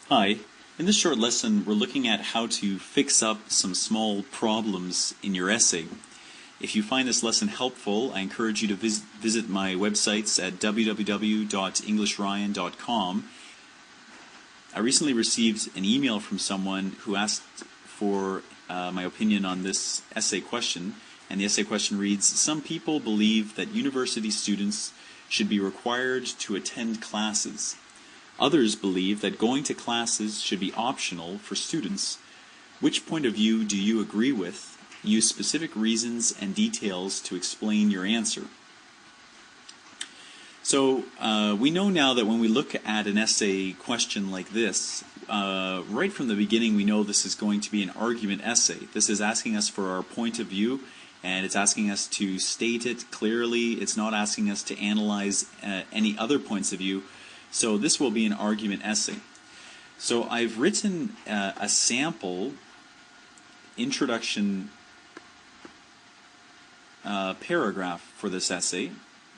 Hi. In this short lesson, we're looking at how to fix up some small problems in your essay. If you find this lesson helpful, I encourage you to visit my websites at www.englishryan.com. I recently received an email from someone who asked for my opinion on this essay question, and the essay question reads, "Some people believe that university students should be required to attend classes. Others believe that going to classes should be optional for students. Which point of view do you agree with? Use specific reasons and details to explain your answer." So we know now that when we look at an essay question like this, right from the beginning we know this is going to be an argument essay. This is asking us for our point of view, and it's asking us to state it clearly. It's not asking us to analyze any other points of view. So this will be an argument essay. So I've written a sample introduction paragraph for this essay.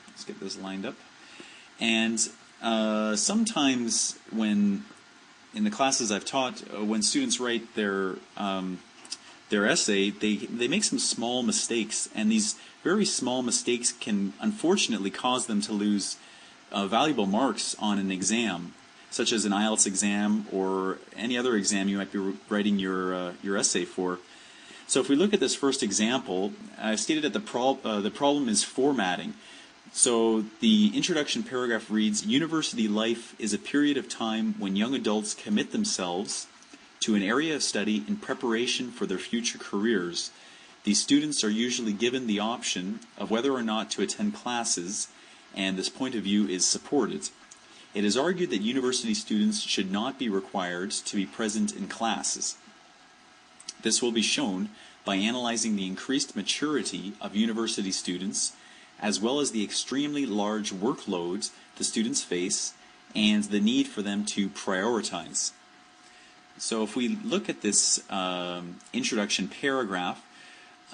Let's get this lined up. And sometimes when, in the classes I've taught, when students write their essay, they make some small mistakes, and these very small mistakes can unfortunately cause them to lose valuable marks on an exam, such as an IELTS exam or any other exam you might be writing your essay for. So if we look at this first example, I stated that the problem is formatting. So the introduction paragraph reads, "University life is a period of time when young adults commit themselves to an area of study in preparation for their future careers. These students are usually given the option of whether or not to attend classes, and this point of view is supported. It is argued that university students should not be required to be present in classes. This will be shown by analyzing the increased maturity of university students, as well as the extremely large workloads the students face and the need for them to prioritize." So if we look at this introduction paragraph,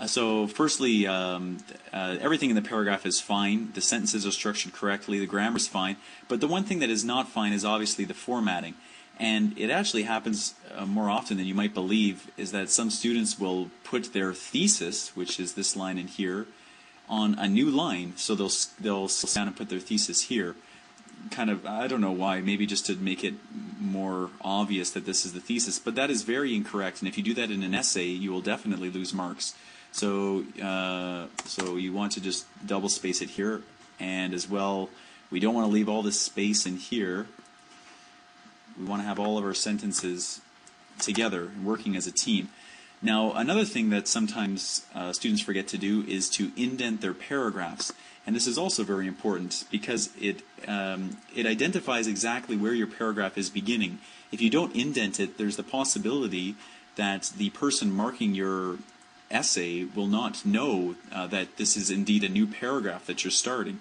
so firstly, everything in the paragraph is fine. The sentences are structured correctly. The grammar is fine. But the one thing that is not fine is obviously the formatting. And it actually happens more often than you might believe, is that some students will put their thesis, which is this line in here, on a new line. So they'll sit down and put their thesis here. Kind of, I don't know why, maybe just to make it more obvious that this is the thesis. But that is very incorrect. And if you do that in an essay, you will definitely lose marks. So you want to just double space it here, and as well, we don't want to leave all this space in here. We want to have all of our sentences together, working as a team. Now, another thing that sometimes students forget to do is to indent their paragraphs, and this is also very important because it identifies exactly where your paragraph is beginning. If you don't indent it, there's the possibility that the person marking your essay will not know that this is indeed a new paragraph that you're starting.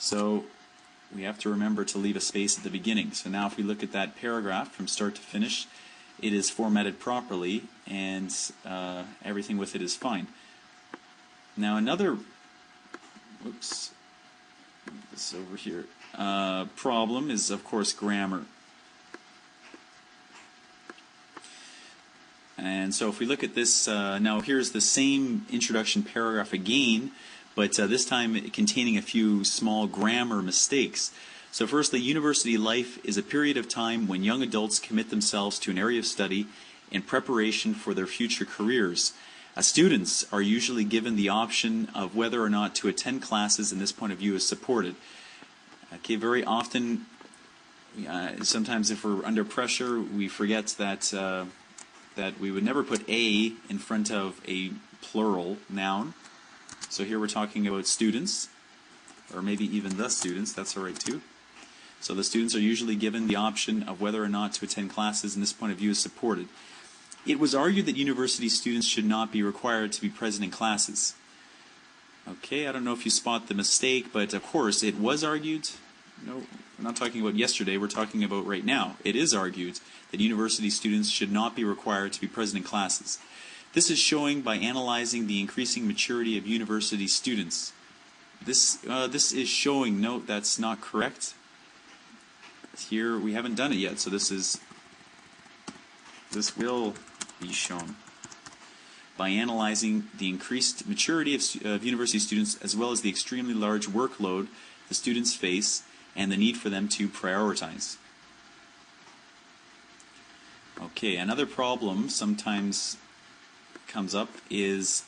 So we have to remember to leave a space at the beginning. So now if we look at that paragraph from start to finish, it is formatted properly, and everything with it is fine. Now another, whoops, this over here, problem is of course grammar. And so if we look at this, now here's the same introduction paragraph again, but this time containing a few small grammar mistakes. So firstly, university life is a period of time when young adults commit themselves to an area of study in preparation for their future careers. Students are usually given the option of whether or not to attend classes, and this point of view is supported. Okay, very often, sometimes if we're under pressure, we forget that we would never put a in front of a plural noun. So here we're talking about students, or maybe even the students, that's all right too. So the students are usually given the option of whether or not to attend classes, and this point of view is supported. It was argued that university students should not be required to be present in classes. Okay, I don't know if you spot the mistake, but of course it was argued. No, we're not talking about yesterday, we're talking about right now. It is argued that university students should not be required to be present in classes. This is showing by analyzing the increasing maturity of university students. This is showing, note that's not correct. Here we haven't done it yet, so this is this will be shown by analyzing the increased maturity of university students as well as the extremely large workload the students face and the need for them to prioritize. Okay, another problem sometimes comes up is,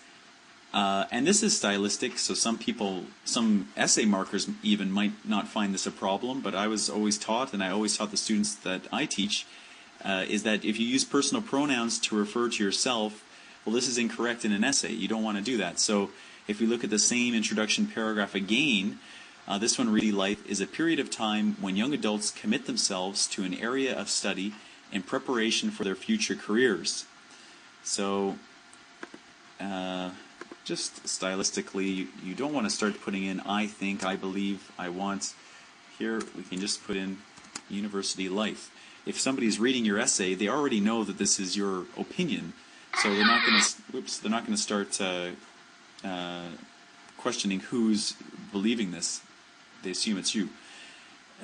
and this is stylistic, so some essay markers even might not find this a problem, but I was always taught, and I always taught the students that I teach, is that if you use personal pronouns to refer to yourself, well, this is incorrect in an essay. You don't want to do that. So if we look at the same introduction paragraph again, this one, really, life is a period of time when young adults commit themselves to an area of study in preparation for their future careers. So just stylistically, you don't want to start putting in I think, I believe, I want. Here we can just put in university life. If somebody's reading your essay, they already know that this is your opinion, so they're not going to start questioning who's believing this. They assume it's you.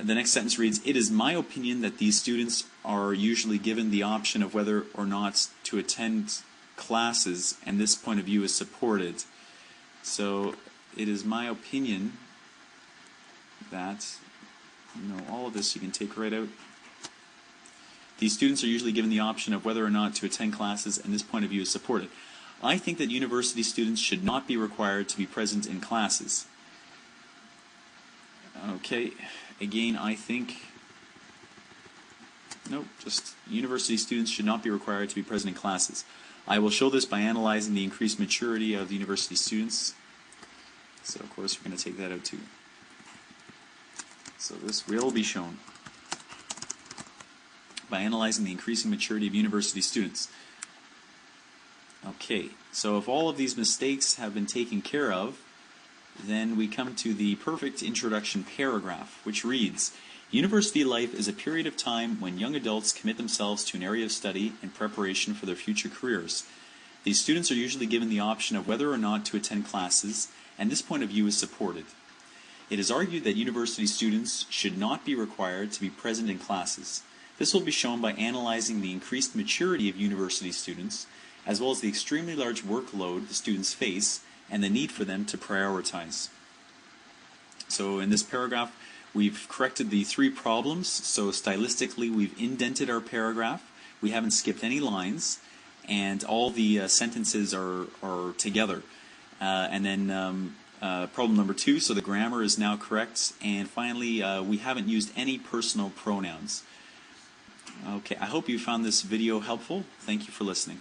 The next sentence reads, "It is my opinion that these students are usually given the option of whether or not to attend classes, and this point of view is supported." So it is my opinion that, all of this you can take right out. These students are usually given the option of whether or not to attend classes, and this point of view is supported. I think that university students should not be required to be present in classes. Okay, again, I think, nope, just university students should not be required to be present in classes. I will show this by analyzing the increased maturity of the university students. So, of course, we're going to take that out too. So this will be shown by analyzing the increasing maturity of university students. Okay, so if all of these mistakes have been taken care of, then we come to the perfect introduction paragraph, which reads, "University life is a period of time when young adults commit themselves to an area of study in preparation for their future careers. These students are usually given the option of whether or not to attend classes, and this point of view is supported. It is argued that university students should not be required to be present in classes. This will be shown by analyzing the increased maturity of university students, as well as the extremely large workload the students face and the need for them to prioritize." So in this paragraph, we've corrected the 3 problems. So stylistically, we've indented our paragraph. We haven't skipped any lines, and all the sentences are together. And then problem number 2, so the grammar is now correct. And finally, we haven't used any personal pronouns. Okay, I hope you found this video helpful. Thank you for listening.